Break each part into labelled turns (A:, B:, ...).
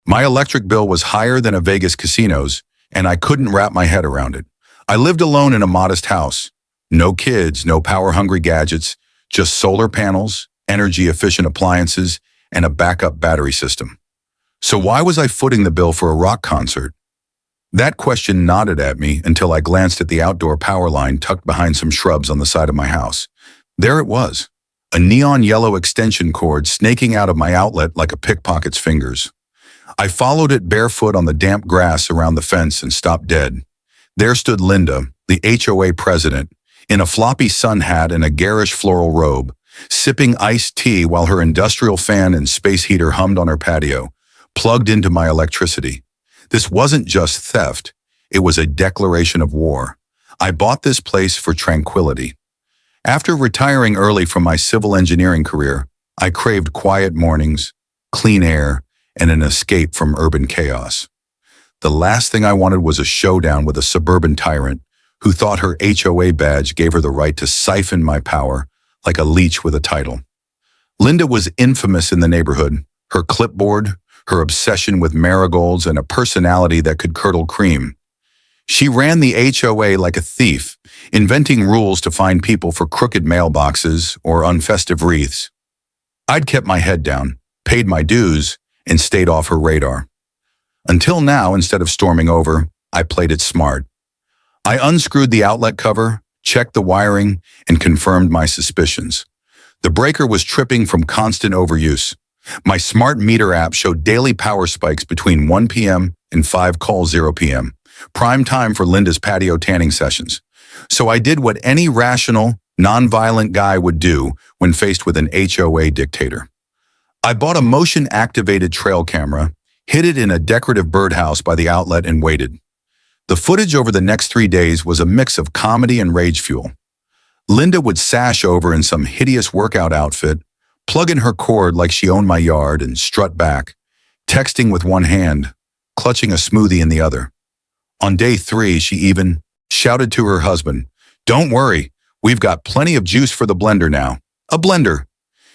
A: My electric bill was higher than a Vegas casino's, and I couldn't wrap my head around it. I lived alone in a modest house. No kids, no power-hungry gadgets, just solar panels, energy-efficient appliances, and a backup battery system. So why was I footing the bill for a rock concert? That question nodded at me until I glanced at the outdoor power line tucked behind some shrubs on the side of my house. There it was, a neon yellow extension cord snaking out of my outlet like a pickpocket's fingers. I followed it barefoot on the damp grass around the fence and stopped dead. There stood Linda, the HOA president, in a floppy sun hat and a garish floral robe, sipping iced tea while her industrial fan and space heater hummed on her patio, plugged into my electricity. This wasn't just theft, it was a declaration of war. I bought this place for tranquility. After retiring early from my civil engineering career, I craved quiet mornings, clean air, and an escape from urban chaos. The last thing I wanted was a showdown with a suburban tyrant who thought her HOA badge gave her the right to siphon my power like a leech with a title. Linda was infamous in the neighborhood, her clipboard, her obsession with marigolds, and a personality that could curdle cream. She ran the HOA like a thief, inventing rules to find people for crooked mailboxes or unfestive wreaths. I'd kept my head down, paid my dues, and stayed off her radar. Until now, instead of storming over, I played it smart. I unscrewed the outlet cover, checked the wiring, and confirmed my suspicions. The breaker was tripping from constant overuse. My smart meter app showed daily power spikes between 1 p.m. and 5:00 p.m., prime time for Linda's patio tanning sessions. So I did what any rational, nonviolent guy would do when faced with an HOA dictator. I bought a motion-activated trail camera, hid it in a decorative birdhouse by the outlet, and waited. The footage over the next 3 days was a mix of comedy and rage fuel. Linda would sash over in some hideous workout outfit, plug in her cord like she owned my yard, and strut back, texting with one hand, clutching a smoothie in the other. On day 3, she even shouted to her husband, "Don't worry, we've got plenty of juice for the blender now." A blender.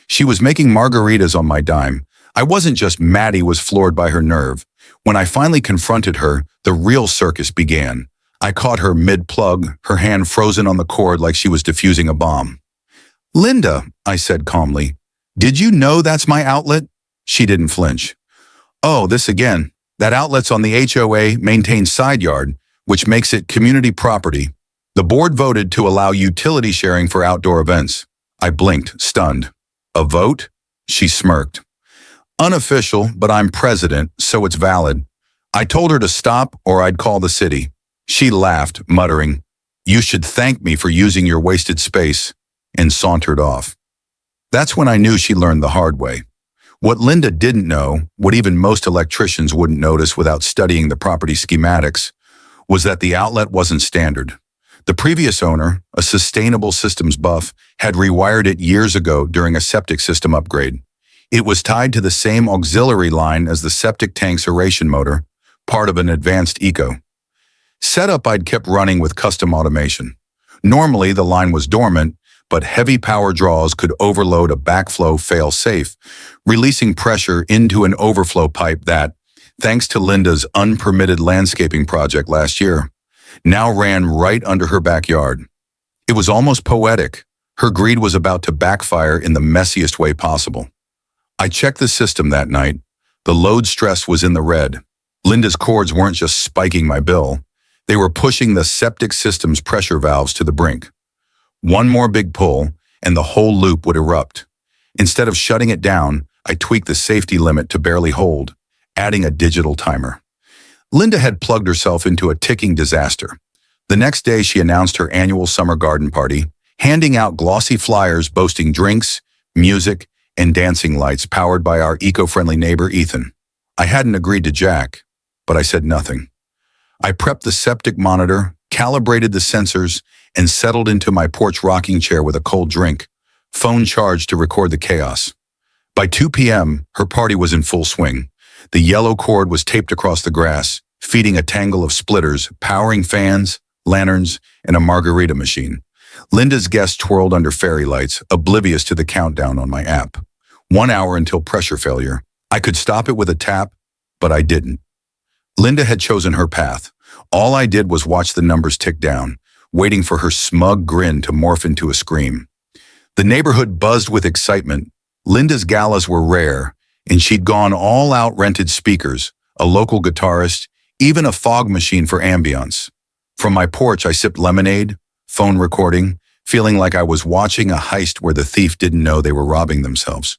A: She was making margaritas on my dime. I wasn't just Maddie was floored by her nerve. When I finally confronted her, the real circus began. I caught her mid-plug, her hand frozen on the cord like she was defusing a bomb. "Linda," I said calmly, "did you know that's my outlet?" She didn't flinch. "Oh, this again. That outlet's on the HOA maintained side yard, which makes it community property. The board voted to allow utility sharing for outdoor events." I blinked, stunned. "A vote?" She smirked. "Unofficial, but I'm president, so it's valid. I told her to stop or I'd call the city." She laughed, muttering, "You should thank me for using your wasted space," and sauntered off. That's when I knew she learned the hard way. What Linda didn't know, what even most electricians wouldn't notice without studying the property schematics, was that the outlet wasn't standard. The previous owner, a sustainable systems buff, had rewired it years ago during a septic system upgrade. It was tied to the same auxiliary line as the septic tank's aeration motor, part of an advanced eco. Setup I'd kept running with custom automation. Normally, the line was dormant, but heavy power draws could overload a backflow fail-safe, releasing pressure into an overflow pipe that, thanks to Linda's unpermitted landscaping project last year, now ran right under her backyard. It was almost poetic. Her greed was about to backfire in the messiest way possible. I checked the system that night. The load stress was in the red. Linda's cords weren't just spiking my bill. They were pushing the septic system's pressure valves to the brink. One more big pull, and the whole loop would erupt. Instead of shutting it down, I tweaked the safety limit to barely hold, adding a digital timer. Linda had plugged herself into a ticking disaster. The next day, she announced her annual summer garden party, handing out glossy flyers boasting drinks, music, and dancing lights powered by our eco-friendly neighbor, Ethan. I hadn't agreed to jack, but I said nothing. I prepped the septic monitor, calibrated the sensors, and settled into my porch rocking chair with a cold drink, phone charged to record the chaos. By 2 p.m., her party was in full swing. The yellow cord was taped across the grass, feeding a tangle of splitters, powering fans, lanterns, and a margarita machine. Linda's guests twirled under fairy lights, oblivious to the countdown on my app. 1 hour until pressure failure. I could stop it with a tap, But I didn't. Linda had chosen her path. All I did was watch the numbers tick down, waiting for her smug grin to morph into a scream. The neighborhood buzzed with excitement. Linda's galas were rare, and she'd gone all out rented speakers, a local guitarist, even a fog machine for ambience. From my porch, I sipped lemonade, phone recording, feeling like I was watching a heist where the thief didn't know they were robbing themselves.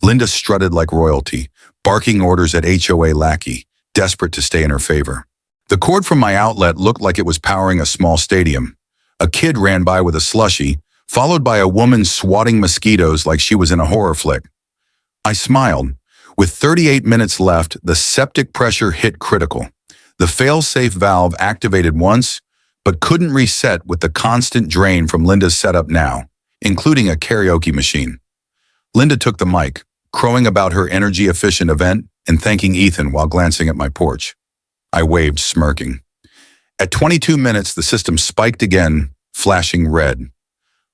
A: Linda strutted like royalty, barking orders at HOA lackey, desperate to stay in her favor. The cord from my outlet looked like it was powering a small stadium. A kid ran by with a slushie, followed by a woman swatting mosquitoes like she was in a horror flick. I smiled. With 38 minutes left, the septic pressure hit critical. The fail-safe valve activated once, but couldn't reset with the constant drain from Linda's setup now, including a karaoke machine. Linda took the mic, crowing about her energy-efficient event and thanking Ethan while glancing at my porch. I waved, smirking. At 22 minutes, the system spiked again, flashing red.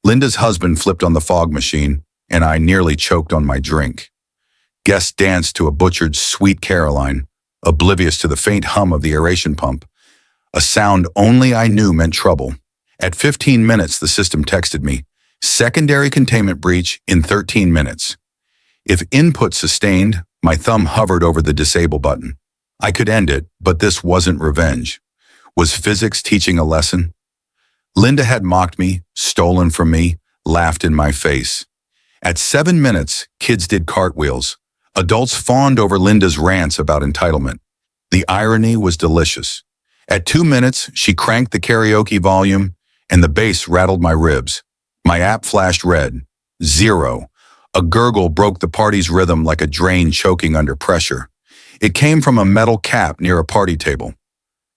A: Linda's husband flipped on the fog machine, and I nearly choked on my drink. Guests danced to a butchered Sweet Caroline, oblivious to the faint hum of the aeration pump. A sound only I knew meant trouble. At 15 minutes, the system texted me, "Secondary containment breach in 13 minutes." If input sustained, my thumb hovered over the disable button. I could end it, but this wasn't revenge. Was physics teaching a lesson? Linda had mocked me, stolen from me, laughed in my face. At 7 minutes, kids did cartwheels. Adults fawned over Linda's rants about entitlement. The irony was delicious. At 2 minutes, she cranked the karaoke volume, and the bass rattled my ribs. My app flashed red. 0. A gurgle broke the party's rhythm like a drain choking under pressure. It came from a metal cap near a party table.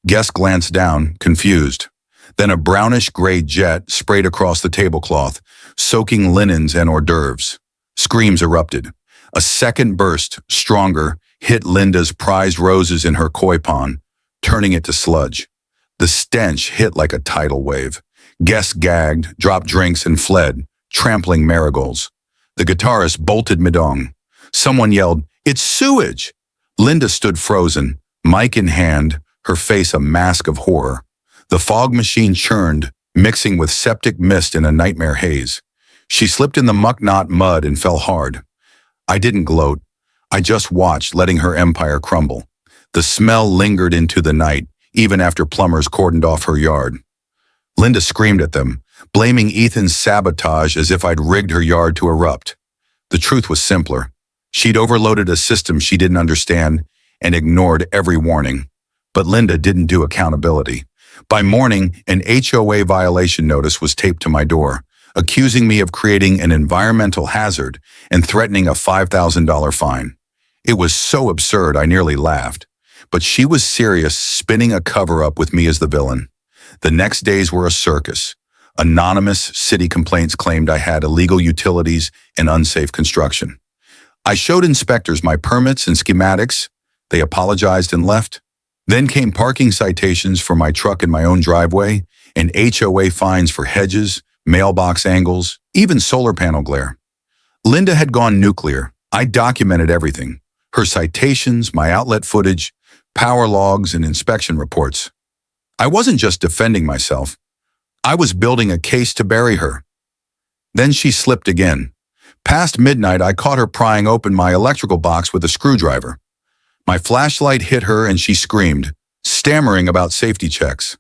A: Guests glanced down, confused. Then a brownish-gray jet sprayed across the tablecloth, soaking linens and hors d'oeuvres. Screams erupted. A second burst, stronger, hit Linda's prized roses in her koi pond, turning it to sludge. The stench hit like a tidal wave. Guests gagged, dropped drinks, and fled, trampling marigolds. The guitarist bolted midong. Someone yelled, "It's sewage!" Linda stood frozen, mic in hand, her face a mask of horror. The fog machine churned, mixing with septic mist in a nightmare haze. She slipped in the muck-knot mud and fell hard. I didn't gloat. I just watched, letting her empire crumble. The smell lingered into the night, even after plumbers cordoned off her yard. Linda screamed at them, blaming Ethan's sabotage as if I'd rigged her yard to erupt. The truth was simpler. She'd overloaded a system she didn't understand and ignored every warning. But Linda didn't do accountability. By morning, an HOA violation notice was taped to my door, accusing me of creating an environmental hazard and threatening a $5,000 fine. It was so absurd I nearly laughed. But she was serious, spinning a cover-up with me as the villain. The next days were a circus. Anonymous city complaints claimed I had illegal utilities and unsafe construction. I showed inspectors my permits and schematics. They apologized and left. Then came parking citations for my truck in my own driveway and HOA fines for hedges, mailbox angles, even solar panel glare. Linda had gone nuclear. I documented everything. Her citations, my outlet footage, power logs, and inspection reports. I wasn't just defending myself. I was building a case to bury her. Then she slipped again. Past midnight, I caught her prying open my electrical box with a screwdriver. My flashlight hit her and she screamed, stammering about safety checks.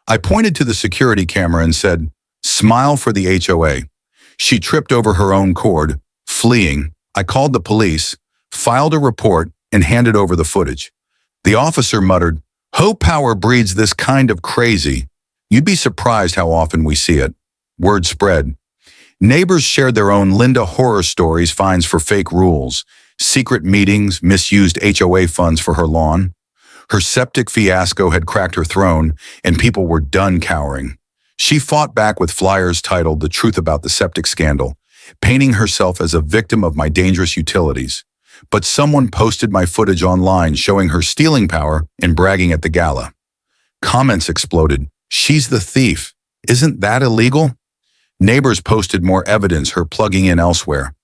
A: I pointed to the security camera and said, "Smile for the HOA." She tripped over her own cord, fleeing. I called the police, filed a report, and handed over the footage. The officer muttered, "HOA power breeds this kind of crazy. You'd be surprised how often we see it." Word spread. Neighbors shared their own Linda horror stories, fines for fake rules, secret meetings, misused HOA funds for her lawn. Her septic fiasco had cracked her throne, and people were done cowering. She fought back with flyers titled "The Truth About the Septic Scandal," painting herself as a victim of my dangerous utilities. But someone posted my footage online showing her stealing power and bragging at the gala. Comments exploded. "She's the thief. Isn't that illegal?" Neighbors posted more evidence, her plugging in elsewhere.